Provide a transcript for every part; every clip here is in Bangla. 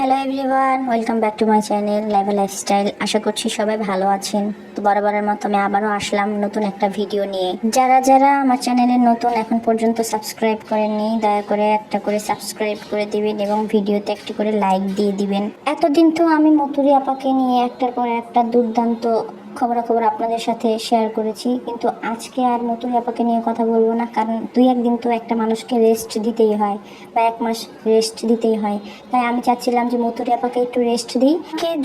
Hello everyone, welcome back to my channel লাইভা লাইফস্টাইল। আশা করছি সবাই ভালো আছেন। তো বরাবরের মতো আমি আবারও আসলাম নতুন একটা ভিডিও নিয়ে। যারা যারা আমার চ্যানেলে নতুন এখন পর্যন্ত সাবস্ক্রাইব করেননি, দয়া করে একটা করে সাবস্ক্রাইব করে দিবেন এবং ভিডিওতে একটি করে লাইক দিয়ে দিবেন। এতদিন তো আমি মতুরি আপাকে নিয়ে একটার পর একটা দুর্দান্ত খবরাখবর আপনাদের সাথে শেয়ার করেছি, কিন্তু আজকে আর মতুরি আপাকে নিয়ে কথা বলবো না, কারণ দুই একদিন তো একটা মানুষকে রেস্ট দিতেই হয় বা এক মাস রেস্ট দিতেই হয়। তাই আমি চাচ্ছিলাম যে মতুরি আপাকে একটু রেস্ট দিই।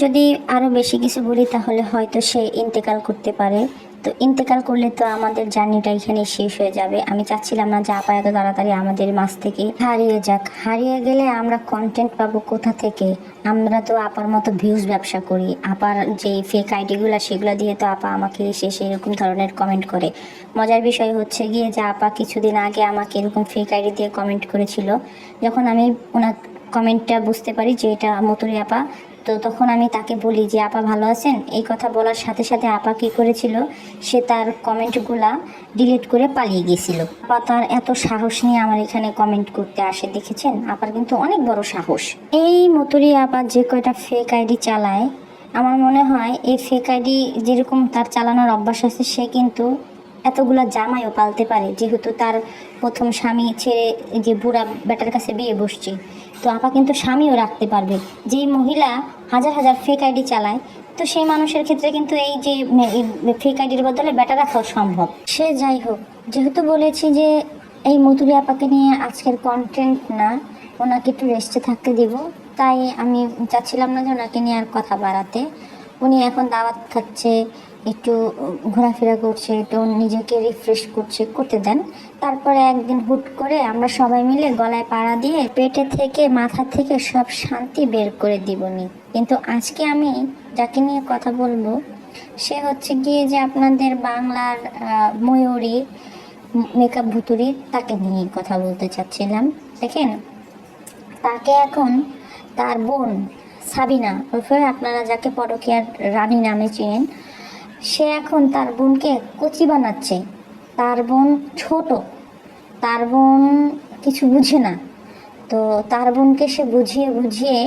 যদি আরও বেশি কিছু বলি তাহলে হয়তো সে ইন্তেকাল করতে পারে। তো ইন্তেকাল করলে তো আমাদের জার্নিটা এখানে শেষ হয়ে যাবে। আমি চাচ্ছিলাম না যে আপা এত তাড়াতাড়ি আমাদের মাছ থেকে হারিয়ে যাক। হারিয়ে গেলে আমরা কন্টেন্ট পাবো কোথা থেকে? আমরা তো আপার মতো ভিউজ ব্যবসা করি। আপার যে ফেক আইডিগুলো সেগুলো দিয়ে তো আপা আমাকে এসে সেরকম ধরনের কমেন্ট করে। মজার বিষয় হচ্ছে গিয়ে যে আপা কিছুদিন আগে আমাকে এরকম ফেক আইডি দিয়ে কমেন্ট করেছিল। যখন আমি ওনার কমেন্টটা বুঝতে পারি যে এটা মতুরি আপা, তো তখন আমি তাকে বলি যে আপা ভালো আছেন। এই কথা বলার সাথে সাথে আপা কী করেছিল, সে তার কমেন্টগুলা ডিলিট করে পালিয়ে গিয়েছিল। আপা তার এত সাহস নিয়ে আমার এখানে কমেন্ট করতে আসে, দেখেছেন? আপার কিন্তু অনেক বড় সাহস। এই মতুরি আপা যে কয়টা ফেক আইডি চালায়, আমার মনে হয় এই ফেক আইডি যেরকম তার চালানোর অভ্যাস আছে, সে কিন্তু এতগুলা জামাইও পালতে পারে, যেহেতু তার প্রথম স্বামী ছেড়ে যে বুড়া বেটার কাছে বিয়ে বসছে। তো আপা কিন্তু স্বামীও রাখতে পারবে। যেই মহিলা হাজার হাজার ফেক আইডি চালায়, তো সেই মানুষের ক্ষেত্রে কিন্তু এই যে ফেক আইডির বদলে বেটা রাখাও সম্ভব। সে যাই হোক, যেহেতু বলেছি যে এই মতুরি আপাকে নিয়ে আজকের কন্টেন্ট না, ওনাকে একটু রেস্টে থাকতে দিব, তাই আমি চাচ্ছিলাম না যে ওনাকে নিয়ে আর কথা বাড়াতে। উনি এখন দাওয়াত খাচ্ছে, একটু ঘোরাফেরা করছে, একটু নিজেকে রিফ্রেশ করতে দেন। তারপরে একদিন হুট করে আমরা সবাই মিলে গলায় পাড়া দিয়ে পেটে থেকে মাথা থেকে সব শান্তি বের করে দিবনি। কিন্তু আজকে আমি যাকে নিয়ে কথা বলবো সে হচ্ছে গিয়ে যে আপনাদের বাংলার ময়ূরী মেকআপ ভুতুরি, তাকে নিয়ে কথা বলতে চাচ্ছিলাম। দেখেন, তাকে এখন তার বোন সাবিনা, আপনারা যাকে পরকীয়ার রানী নামে চেনেন, সে এখন তার বোনকে কচি বানাচ্ছে। তার বোন ছোট, তার বোন কিছু বুঝে না। তো তার বোনকে সে বুঝিয়ে বুঝিয়ে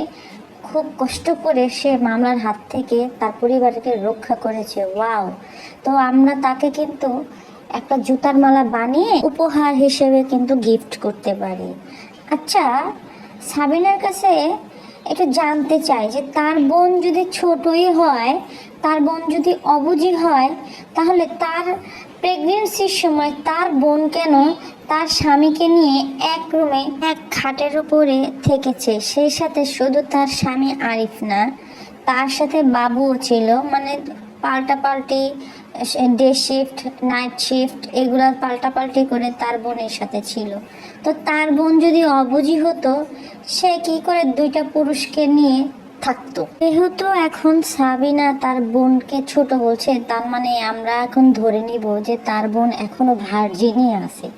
খুব কষ্ট করে সে মামলার হাত থেকে তার পরিবারকে রক্ষা করেছে। ওয়াও! তো আমরা তাকে কিন্তু একটা জুতার মালা বানিয়ে উপহার হিসেবে কিন্তু গিফট করতে পারি। আচ্ছা, সাবিনার কাছে একটু জানতে চাই যে তার বোন যদি ছোটই হয়, তার বোন যদি অবুঝি হয়, তাহলে তার প্রেগনেন্সির সময় তার বোন কেন তার স্বামীকে নিয়ে এক রুমে এক খাটের উপরে থেকেছে? সেই সাথে শুধু তার স্বামী আরিফ না, তার সাথে বাবুও ছিল। মানে পাল্টাপাল্টি ডে শিফট, নাইট শিফট, এগুলো পাল্টাপাল্টি করে তার বোনের সাথে ছিল। তো তার বোন যদি অবুঝি হতো, সে কি করে দুইটা পুরুষকে নিয়ে থাকতো? যেহেতু এখন সাবিনা তার বোনকে ছোট বলছে, তার মানে আমরা এখন ধরে নিব যে তার বোন এখনো ভার্জিনই আছে।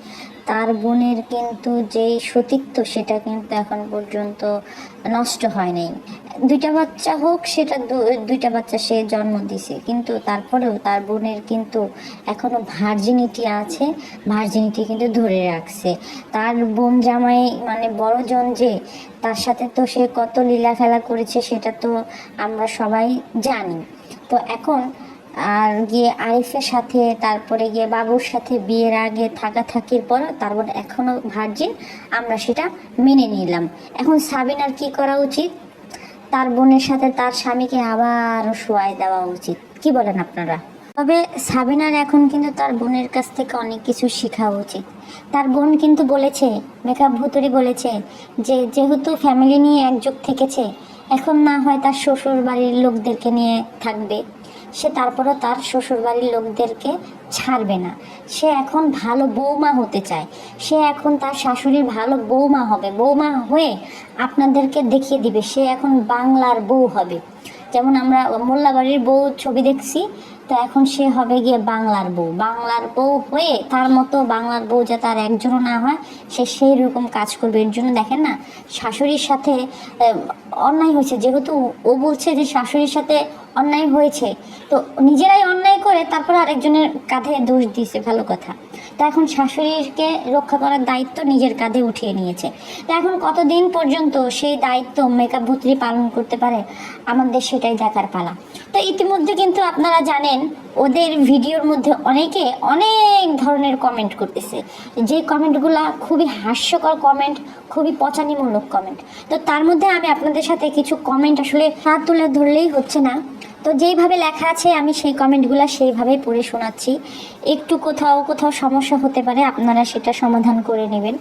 তার বোনের কিন্তু যেই সতীত্ব সেটা কিন্তু এখন পর্যন্ত নষ্ট হয় নাই। দুইটা বাচ্চা হোক, সেটা দুইটা বাচ্চা সে জন্ম দিছে, কিন্তু তারপরেও তার বোনের কিন্তু এখনো ভার্জিনিটি আছে, ভার্জিনিটি কিন্তু ধরে রাখছে। তার বোন জামাই মানে বড়জন, যে তার সাথে তো সে কত লীলা খেলা করেছে সেটা তো আমরা সবাই জানি। তো এখন আর গিয়ে আরিফের সাথে, তারপরে গিয়ে বাবুর সাথে বিয়ের আগে থাকার পর তার বোন এখনো ভার্জিন, আমরা সেটা মেনে নিলাম। এখন সাবিনার কি করা উচিত? তার বোনের সাথে তার স্বামীকে আবারও শোয়াই দেওয়া উচিত। কি বলেন আপনারা? তবে সাবিনার এখন কিন্তু তার বোনের কাছ থেকে অনেক কিছু শেখা উচিত। তার বোন কিন্তু বলেছে, মেকআপ ভুতুরি বলেছে যে যেহেতু ফ্যামিলি নিয়ে একযোগ থেকেছে, এখন না হয় তার শ্বশুর বাড়ির লোকদেরকে নিয়ে থাকবে, সে তারপরও তার শ্বশুর বাড়ির লোকদেরকে ছাড়বে না। সে এখন ভালো বৌমা হতে চায়, সে এখন তার শাশুড়ির ভালো বৌমা হবে, বৌমা হয়ে আপনাদেরকে দেখিয়ে দিবে সে এখন বাংলার বউ হবে। যেমন আমরা মোল্লাবাড়ির বউ ছবি দেখছি, তো এখন সে হবে গিয়ে বাংলার বউ। বাংলার বউ হয়ে তার মতো বাংলার বউ যাতে আর একজনও না হয়, সে সেই রকম কাজ করবে। এর জন্য দেখেন না, শাশুড়ির সাথে অন্যায় হয়েছে, যেহেতু ও বলছে যে শাশুড়ির সাথে অন্যায় হয়েছে, তো নিজেরাই অন্যায় করে তারপর আরেকজনের কাঁধে দোষ দিয়েছে। ভালো কথা, তো এখন শাশুড়িকে রক্ষা করার দায়িত্ব নিজের কাঁধে উঠিয়ে নিয়েছে। তো এখন কতদিন পর্যন্ত সেই দায়িত্ব মেকআপ ভুতরি পালন করতে পারে, আমাদের সেটাই দেখার পালা। তো ইতিমধ্যে কিন্তু আপনারা জানেন ওদের ভিডিওর মধ্যে অনেকে অনেক ধরনের কমেন্ট করতেছে, যে কমেন্টগুলা খুবই হাস্যকর কমেন্ট, খুবই পচানিমূলক কমেন্ট। তো তার মধ্যে আমি আপনাদের সাথে কিছু কমেন্ট আসলে না তুলে ধরলেই হচ্ছে না, তো যেইভাবে লেখা আছে আমি সেই কমেন্টগুলো সেইভাবেই পড়ে শোনাচ্ছি। একটু কোথাও কোথাও সমস্যা হতে পারে, আপনারা সেটা সমাধান করে নেবেন।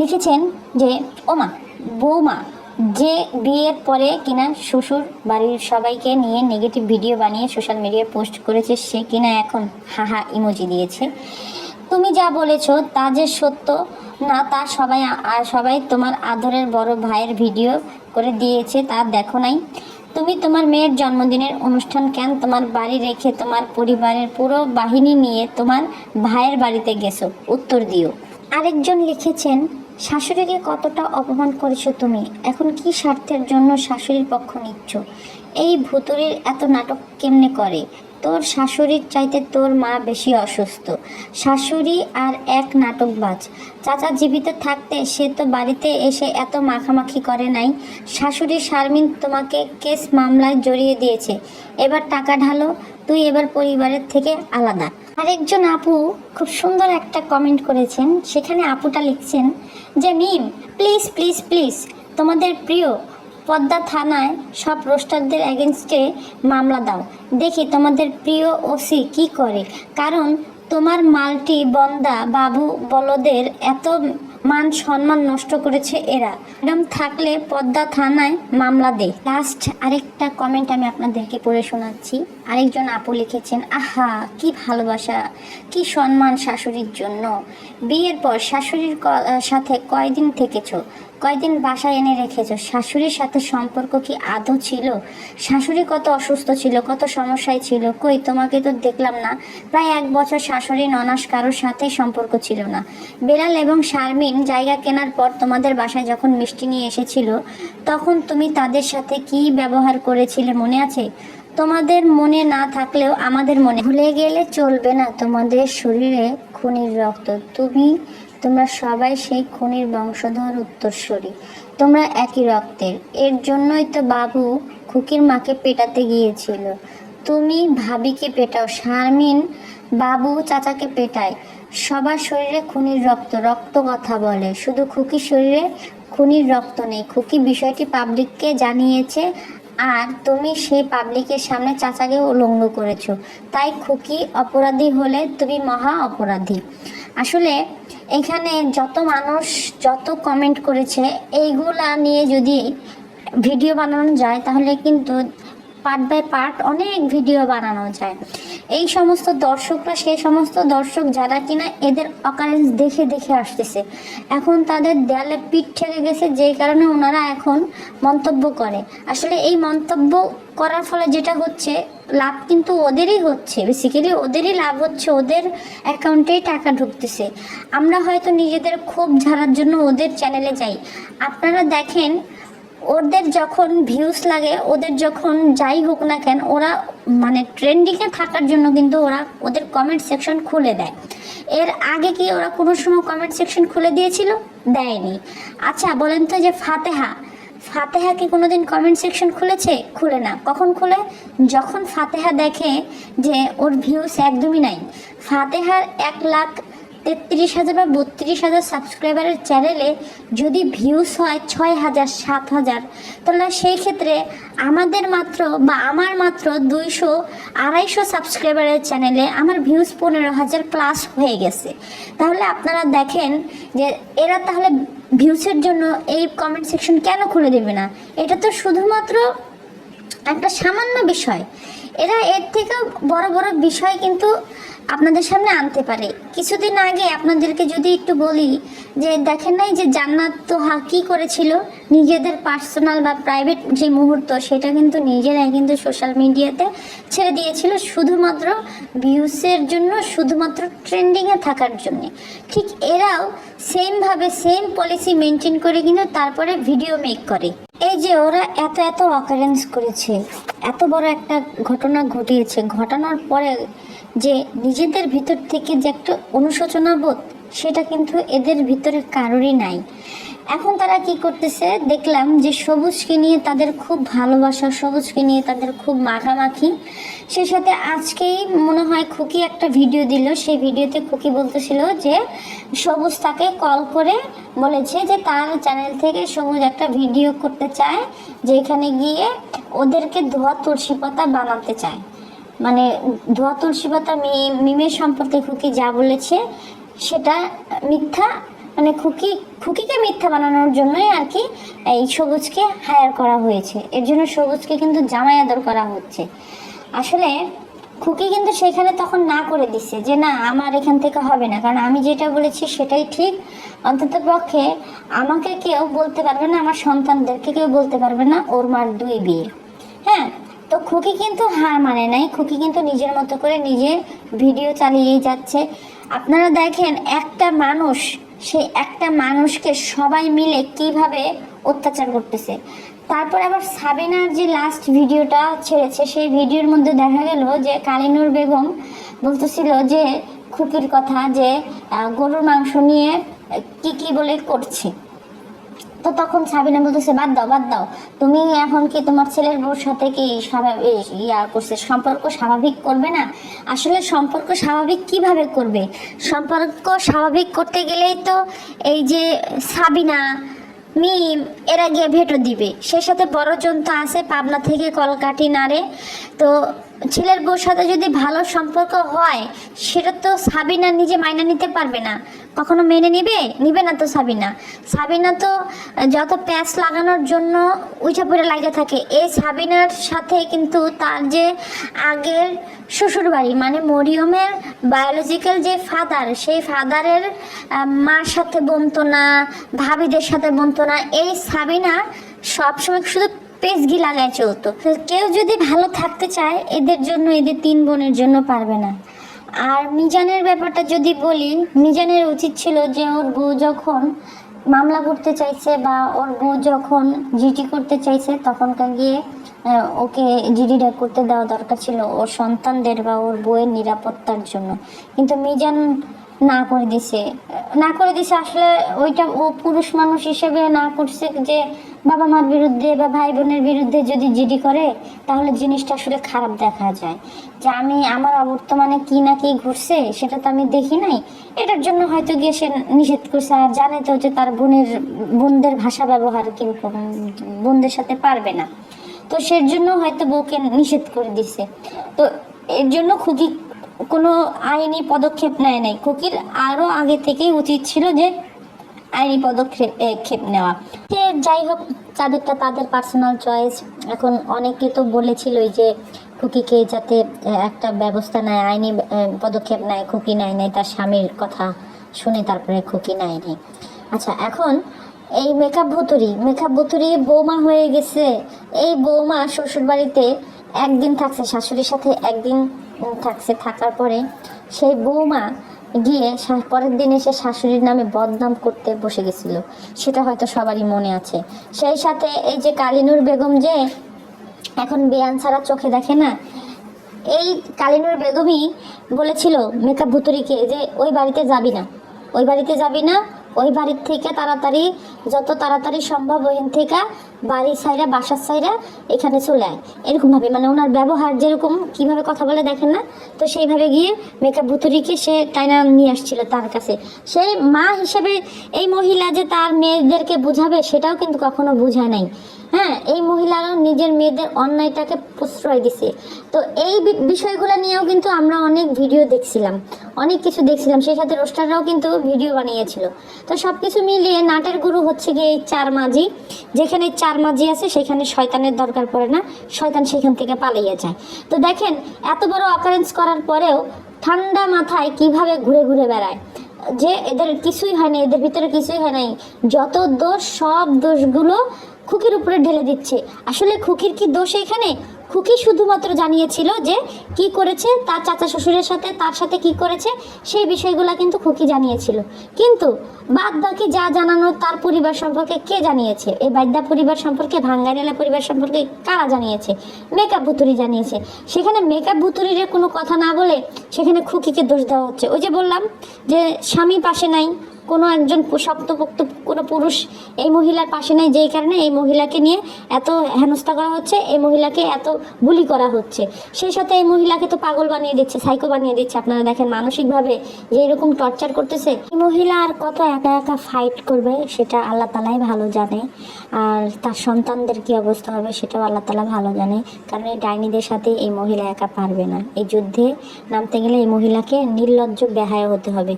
লিখেছেন যে ওমা বৌমা যে বিয়ের পরে কিনা শ্বশুর বাড়ির সবাইকে নিয়ে নেগেটিভ ভিডিও বানিয়ে সোশ্যাল মিডিয়ায় পোস্ট করেছে, সে কিনা এখন হাহা ইমোজি দিয়েছে। তুমি যা বলেছো তা যে সত্য না তা সবাই তোমার আদরের বড় ভাইয়ের ভিডিও করে দিয়েছে, তা দেখো নাই? তুমি তোমার মেয়ের জন্মদিনের অনুষ্ঠান কেন তোমার বাড়ি রেখে তোমার পরিবারের পুরো বাহিনী নিয়ে তোমার ভাইয়ের বাড়িতে গেছো, উত্তর দিও। আরেকজন লিখেছেন শাশুড়িকে কতটা অপমান করেছো তুমি, এখন কি স্বার্থের জন্য শাশুড়ির পক্ষ নিচ্ছ? এই ভুতুড়ির এত নাটক কেমনে করে? তোর শাশুড়ির চাইতে তোর মা বেশি অসুস্থ। শাশুড়ি আর এক নাটকবাজ। চাচা জীবিত থাকতে সে তো বাড়িতে এসে এত মাখামাখি করে নাই। শাশুড়ি শারমিন তোমাকে কেস মামলায় জড়িয়ে দিয়েছে, এবার টাকা ঢালো, তুই এবার পরিবারের থেকে আলাদা। আরেকজন আপু খুব সুন্দর একটা কমেন্ট করেছেন, সেখানে আপুটা লিখছেন যে মিম প্লিজ প্লিজ প্লিজ তোমাদের প্রিয় পদ্মা থানায় সব রোস্টারদের এগেনস্টে মামলা দাও, দেখি তোমাদের প্রিয় ওসি কি করে, কারণ তোমার মাল্টি বন্দা বাবু বলদের এত মান সম্মান নষ্ট করেছে এরা। ম্যাডাম থাকলে পদ্মা থানায় মামলা দে। লাস্ট আরেকটা কমেন্ট আমি আপনাদেরকে পড়ে শোনাচ্ছি। আরেকজন আপু লিখেছেন আহা কি ভালোবাসা, কি সম্মান শাশুড়ির জন্য। বিয়ের পর শাশুড়ির সাথে কয়দিন থেকেছো, কয়দিন বাসায় এনে রেখেছো? শাশুড়ির সাথে সম্পর্ক কি আদৌ ছিল? শাশুড়ি কত অসুস্থ ছিল, কত সমস্যায় ছিল, কই তোমাকে তো দেখলাম না। প্রায় 1 বছর শাশুড়ি ননাস কারোর সাথে সম্পর্ক ছিল না। বেলাল এবং শারমিন জায়গা কেনার পর তোমাদের বাসায় যখন মিষ্টি নিয়ে এসেছিল, তখন তুমি তাদের সাথে কি ব্যবহার করেছিলে মনে আছে? তোমাদের মনে না থাকলেও আমাদের মনে। ভুলে গেলে চলবে না, তোমাদের শরীরে খুনির রক্ত, তোমরা সবাই সেই খুনির বংশধর উত্তরসূরি, তোমরা একই রক্তের। এর জন্যই তো বাবু খুকির মাকে পেটাতে গিয়েছিল। তুমি ভাবিকে পেটাও, শারমিন বাবু চাচাকে পেটায়। সবার শরীরে খুনির রক্ত, রক্ত কথা বলে, শুধু খুকির শরীরে খুনির রক্ত নেই। খুকি বিষয়টি পাবলিককে জানিয়েছে, আর তুমি সেই পাবলিকের সামনে চাচাকে উলঙ্গ করেছো, তাই খুকি অপরাধী হলে তুমি মহা অপরাধী। আসলে এখানে যত মানুষ যত কমেন্ট করেছে এইগুলা নিয়ে যদি ভিডিও বানানো যায় তাহলে কিন্তু পার্ট বাই পার্ট অনেক ভিডিও বানানো যায়। এই সমস্ত দর্শকরা সেই সমস্ত দর্শক যারা কিনা এদের অকারেন্স দেখে দেখে আসতেছে, এখন তাদের দেয়ালে পিঠ ঠেকে গেছে, যেই কারণে ওনারা এখন মন্তব্য করে। আসলে এই মন্তব্য করার ফলে যেটা হচ্ছে লাভ কিন্তু ওদেরই হচ্ছে, বেসিক্যালি ওদেরই লাভ হচ্ছে, ওদের অ্যাকাউন্টেই টাকা ঢুকতেছে। আমরা হয়তো নিজেদের ক্ষোভ ঝাড়ার জন্য ওদের চ্যানেলে যাই। আপনারা দেখেন ওদের যখন ভিউজ লাগে, ওদের যখন যাই হোক না কেন, ওরা মানে ট্রেন্ডিংয়ে থাকার জন্য কিন্তু ওরা ওদের কমেন্ট সেকশন খুলে দেয়। এর আগে কি ওরা কোনো সময় কমেন্ট সেকশন খুলে দিয়েছিল? দেয়নি। আচ্ছা বলেন তো যে ফাতেহা কি কোনোদিন কমেন্ট সেকশন খুলেছে? খুলে না। কখন খুলে? যখন ফাতেহা দেখে যে ওর ভিউজ একদমই নাই। ফাতেহার 1,33,000 বা 32,000 সাবস্ক্রাইবারের চ্যানেলে যদি ভিউজ হয় 6,000 7,000, তাহলে সেই ক্ষেত্রে আমার মাত্র 200-250 সাবস্ক্রাইবারের চ্যানেলে আমার ভিউজ 15,000 প্লাস হয়ে গেছে। তাহলে আপনারা দেখেন যে এরা তাহলে ভিউসের জন্য এই কমেন্ট সেকশন কেন খুলে দেবে না? এটা তো শুধুমাত্র একটা সামান্য বিষয়। এরা এর থেকে বড় বড় বিষয় কিন্তু আপনাদের সামনে আনতে পারে। কিছুদিন আগে আপনাদেরকে যদি একটু বলি যে দেখেন নাই যে জান্নাত তোহা কী করেছিল, নিজেদের পার্সোনাল বা প্রাইভেট যে মুহূর্ত সেটা কিন্তু নিজেরাই কিন্তু সোশ্যাল মিডিয়াতে ছেড়ে দিয়েছিল, শুধুমাত্র ভিউসের জন্য, শুধুমাত্র ট্রেন্ডিংয়ে থাকার জন্যে। ঠিক এরাও সেমভাবে সেম পলিসি মেনটেন করে কিন্তু তারপরে ভিডিও মেক করে। এই যে ওরা এত অকারেন্স করেছে, এত বড় একটা ঘটনা ঘটিয়েছে, ঘটানোর পরে যে নিজেদের ভিতর থেকে যে একটা অনুশোচনা বোধ, সেটা কিন্তু এদের ভিতরে কারোরই নাই। এখন তারা কি করতেছে দেখলাম যে সবুজকে নিয়ে তাদের খুব ভালোবাসা, সবুজকে নিয়ে তাদের খুব মাখামাখি। সেই সাথে আজকেই মনে হয় খুকি একটা ভিডিও দিল, সেই ভিডিওতে খুকি বলতেছিল যে সবুজ তাকে কল করে বলেছে যে তার চ্যানেল থেকে সবুজ একটা ভিডিও করতে চায়, যেখানে গিয়ে ওদেরকে ধোয়া তুলসী পাতা বানাতে চায়। মানে ধোয়া তুলসী পাতা মিমের সম্পর্কে খুকি যা বলেছে সেটা মিথ্যা, মানে খুকিকে মিথ্যা বানানোর জন্যই আর কি এই সবুজকে হায়ার করা হয়েছে। এর জন্য সবুজকে কিন্তু জামাই আদর করা হচ্ছে। আসলে খুকি কিন্তু সেখানে তখন না করে দিচ্ছে যে না, আমার এখান থেকে হবে না, কারণ আমি যেটা বলেছি সেটাই ঠিক। অন্তত পক্ষে আমাকে কেউ বলতে পারবে না, আমার সন্তানদেরকে কেউ বলতে পারবে না ওর মার 2 বিয়ে। হ্যাঁ, তো খুকি কিন্তু হার মানে নাই, খুকি কিন্তু নিজের মতো করে নিজে ভিডিও চালিয়েই যাচ্ছে। আপনারা দেখেন একটা মানুষ, সেই একটা মানুষকে সবাই মিলে কিভাবে অত্যাচার করতেছে। তারপর আবার সাবিনার যে লাস্ট ভিডিওটা ছেড়েছে, সেই ভিডিওর মধ্যে দেখা গেল যে কালিনুর বেগম বলতেছিল যে খুকির কথা, যে গরুর মাংস নিয়ে কি বলে করছে। তো তখন সাবিনা বলতেছে বাদ দাও, তুমি এখন কি তোমার ছেলের বউর সাথে কি করছে, সম্পর্ক স্বাভাবিক করবে না? আসলে সম্পর্ক স্বাভাবিক কিভাবে করবে? সম্পর্ক স্বাভাবিক করতে গেলেই তো এই যে সাবিনা, মিম এরা গিয়ে ভেটো দিবে। সেই সাথে বড়জন তো আছে পাবনা থেকে কলকাঠি নাড়ে। তো ছেলের বউর সাথে যদি ভালো সম্পর্ক হয় সেটা তো সাবিনা নিজে মাইনা নিতে পারবে না, কখনো মেনে নিবে না। তো সাবিনা তো যত প্যাচ লাগানোর জন্য উইঠা পড়ে লাগে থাকে। এই সাবিনার সাথে কিন্তু তার যে আগের শ্বশুর বাড়ি, মানে মরিয়মের বায়োলজিক্যাল যে ফাদার, সেই ফাদারের মার সাথে বনতো না, ভাবিদের সাথে বনতো না। এই সাবিনা সবসময় শুধু পেজগি লাগায় চলতো। কেউ যদি ভালো থাকতে চায় এদের জন্য, এদের 3 বোনের জন্য পারবে না। আর মিজানের ব্যাপারটা যদি বলি, মিজানের উচিত ছিল যে ওর বউ যখন মামলা করতে চাইছে বা ওর বউ যখন জিডি করতে চাইছে, তখনকার গিয়ে ওকে জিডিটা করতে দেওয়া দরকার ছিল ওর সন্তানদের বা ওর বউয়ের নিরাপত্তার জন্য। কিন্তু মিজান না করে দিছে। আসলে ওইটা ও পুরুষ মানুষ হিসেবে না করছে, যে বাবা মার বিরুদ্ধে বা ভাই বোনের বিরুদ্ধে যদি জিডি করে তাহলে জিনিসটা আসলে খারাপ দেখা যায়। যে আমি আমার অবর্তমানে কি না কি ঘুরছে সেটা তো আমি দেখি নাই, এটার জন্য হয়তো গিয়ে সে নিষেধ করছে। আর জানে তো যে তার বোনদের ভাষা ব্যবহার কিরকম, বোনদের সাথে পারবে না, তো সের জন্য হয়তো বউকে নিষেধ করে দিছে। তো এর জন্য খুকি কোনো আইনি পদক্ষেপ নেয় নাই। খুকির আরও আগে থেকেই উচিত ছিল যে আইনি পদক্ষেপ নেওয়া। যাই হোক, তাদেরটা তাদের পার্সোনাল চয়েস। এখন অনেকে তো বলেছিলই যে খুকিকে যাতে একটা ব্যবস্থা নেয়, আইনি পদক্ষেপ নেয়। খুকি নেয়, তার স্বামীর কথা শুনে তারপরে খুকি নেয়নি। আচ্ছা, এখন এই মেকআপ ভুতুরি বৌমা হয়ে গেছে। এই বৌমা শ্বশুর বাড়িতে একদিন থাকছে, শাশুড়ির সাথে একদিন থাকছে, থাকার পরে সেই বৌমা গিয়ে পরের দিন এসে শাশুড়ির নামে বদনাম করতে বসে গেছিল, সেটা হয়তো সবারই মনে আছে। সেই সাথে এই যে কালিনুর বেগম যে এখন বেয়ান ছাড়া চোখে দেখে না, এই কালিনুর বেগমই বলেছিল মেকআপ ভুতুরিকে যে ওই বাড়িতে যাবি না, ওই বাড়ির থেকে যত তাড়াতাড়ি সম্ভব ওইখান থেকে বাড়ি ছাইরা, বাসার ছাইরা এখানে চলে আয়। এরকমভাবে, মানে ওনার ব্যবহার যেরকম কীভাবে কথা বলে দেখেন না, তো সেইভাবে গিয়ে মেকআপ ভুতুরিকে সে টাইনা নিয়ে আসছিল তার কাছে। সেই মা হিসেবে এই মহিলা যে তার মেয়েদেরকে বুঝাবে সেটাও কিন্তু কখনো বুঝায় নাই। হ্যাঁ, এই মহিলারা নিজের মেয়েদের অন্যায়টাকে প্রশ্রয় দিছে। তো এই বিষয়গুলো নিয়েও কিন্তু আমরা অনেক ভিডিও দেখছিলাম, অনেক কিছু দেখছিলাম। সেই সাথে রোস্টাররাও কিন্তু ভিডিও বানিয়েছিল। তো সব কিছু মিলিয়ে নাটের গুরু হচ্ছে গিয়ে এই 4 মাঝি। যেখানে 4 মাঝি আছে সেখানে শয়তানের দরকার পড়ে না, শয়তান সেখান থেকে পালিয়ে যায়। তো দেখেন, এত বড় অকারেন্স করার পরেও ঠান্ডা মাথায় কিভাবে ঘুরে ঘুরে বেড়ায়, যে এদের কিছুই হয় না, এদের ভিতরে কিছুই হয় নাই। যত দোষ, সব দোষগুলো খুকির উপরে ঢেলে দিচ্ছে। আসলে খুকির কি দোষ এখানে? খুকি শুধুমাত্র জানিয়েছিল যে কি করেছে, তার চাচা শ্বশুরের সাথে, তার সাথে কি করেছে সেই বিষয়গুলো কিন্তু খুকি জানিয়েছিল। কিন্তু বাদ বাকি যা জানানো তার পরিবার সম্পর্কে কে জানিয়েছে? এই বাইদা পরিবার সম্পর্কে, ভাঙ্গারিলা পরিবার সম্পর্কে কারা জানিয়েছে? মেকআপ ভুতুরি জানিয়েছে। সেখানে মেকআপ ভুতুরির কোনো কথা না বলে সেখানে খুকিকে দোষ দেওয়া হচ্ছে। ওই যে বললাম যে স্বামী পাশে নাই, কোনো একজন শক্তপোক্ত কোনো পুরুষ এই মহিলার পাশে নেই, যেই কারণে এই মহিলাকে নিয়ে এত হেনস্থা করা হচ্ছে, এই মহিলাকে এত বুলি করা হচ্ছে। সেই সাথে এই মহিলাকে তো পাগল বানিয়ে দিচ্ছে, সাইকো বানিয়ে দিচ্ছে। আপনারা দেখেন মানসিকভাবে যে এরকম টর্চার করতেছে। এই মহিলা আর কত একা একা ফাইট করবে সেটা আল্লাহ তালাই ভালো জানে, আর তার সন্তানদের কি অবস্থা হবে সেটাও আল্লাহ তালা ভালো জানে। কারণ এই ডাইনিদের সাথে এই মহিলা একা পারবে না। এই যুদ্ধে নামতে গেলে এই মহিলাকে নির্লজ্জ বেহায়া হতে হবে।